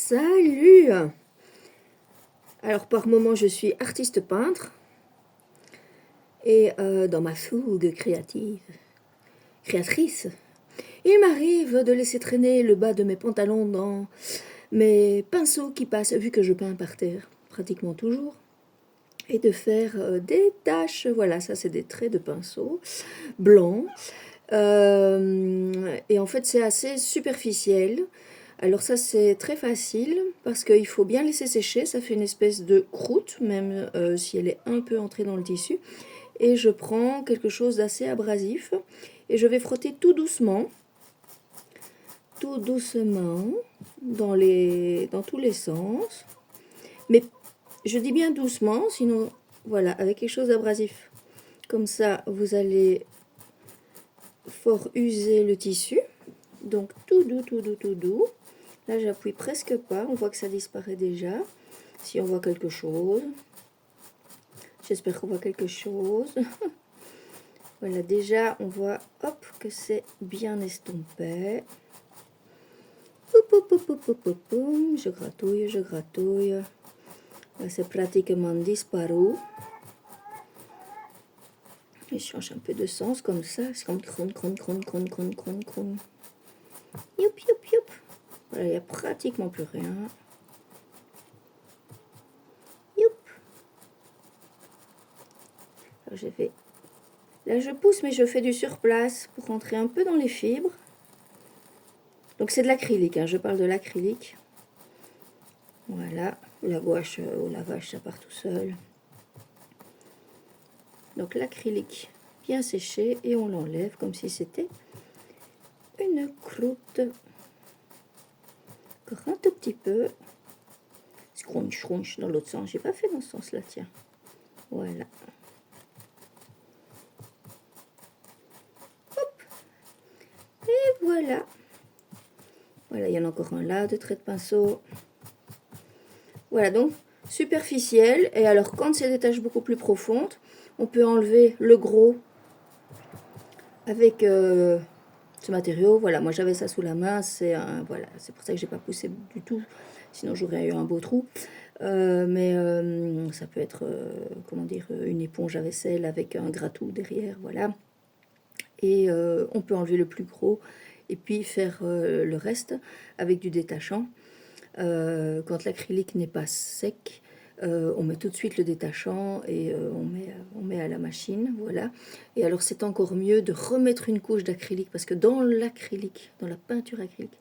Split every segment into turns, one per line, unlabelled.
Salut! Alors par moment je suis artiste peintre et dans ma fougue créatrice, il m'arrive de laisser traîner le bas de mes pantalons dans mes pinceaux qui passent, vu que je peins par terre pratiquement toujours, et de faire des taches. Voilà, ça c'est des traits de pinceau blancs. Et en fait c'est assez superficiel. Alors ça c'est très facile parce qu'il faut bien laisser sécher, ça fait une espèce de croûte, même si elle est un peu entrée dans le tissu. Et je prends quelque chose d'assez abrasif et je vais frotter tout doucement dans tous les sens. Mais je dis bien doucement, sinon voilà, avec quelque chose d'abrasif. Comme ça vous allez fort user le tissu. Donc tout doux, tout doux, tout doux. Là, j'appuie presque pas. On voit que ça disparaît déjà. Si on voit quelque chose. J'espère qu'on voit quelque chose. Voilà, déjà, on voit hop, que c'est bien estompé. Je gratouille, je gratouille. Là, c'est pratiquement disparu. Et je change un peu de sens comme ça. C'est comme cron. Youp, youp, youp. Voilà, il n'y a pratiquement plus rien. Youp. Alors, là, je pousse, mais je fais du surplace pour rentrer un peu dans les fibres. Donc, c'est de l'acrylique, hein, je parle de l'acrylique. Voilà, la gouache au lavage, ça part tout seul. Donc, l'acrylique bien séché et on l'enlève comme si c'était une croûte. Encore un tout petit peu. Scrunch, scrunch dans l'autre sens. J'ai pas fait dans ce sens-là, tiens. Voilà. Hop. Et voilà. Voilà, il y en a encore un là, de traits de pinceau. Voilà, donc superficiel. Et alors, quand c'est des taches beaucoup plus profondes, on peut enlever le gros avec ce matériau. Voilà, moi j'avais ça sous la main. Voilà, c'est pour ça que j'ai pas poussé du tout. Sinon, j'aurais eu un beau trou. Mais ça peut être, comment dire, une éponge à vaisselle avec un gratou derrière. Voilà. Et on peut enlever le plus gros et puis faire le reste avec du détachant. Quand l'acrylique n'est pas sec, on met tout de suite le détachant et on met à la machine, voilà. Et alors c'est encore mieux de remettre une couche d'acrylique parce que dans l'acrylique, dans la peinture acrylique,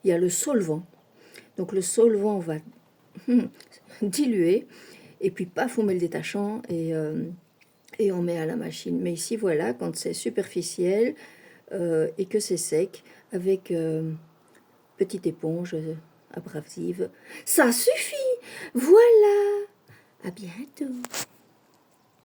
il y a le solvant. Donc le solvant va diluer et puis paf, on met le détachant et on met à la machine. Mais ici voilà, quand c'est superficiel et que c'est sec, avec petite éponge abrasive, ça suffit. Voilà, à bientôt.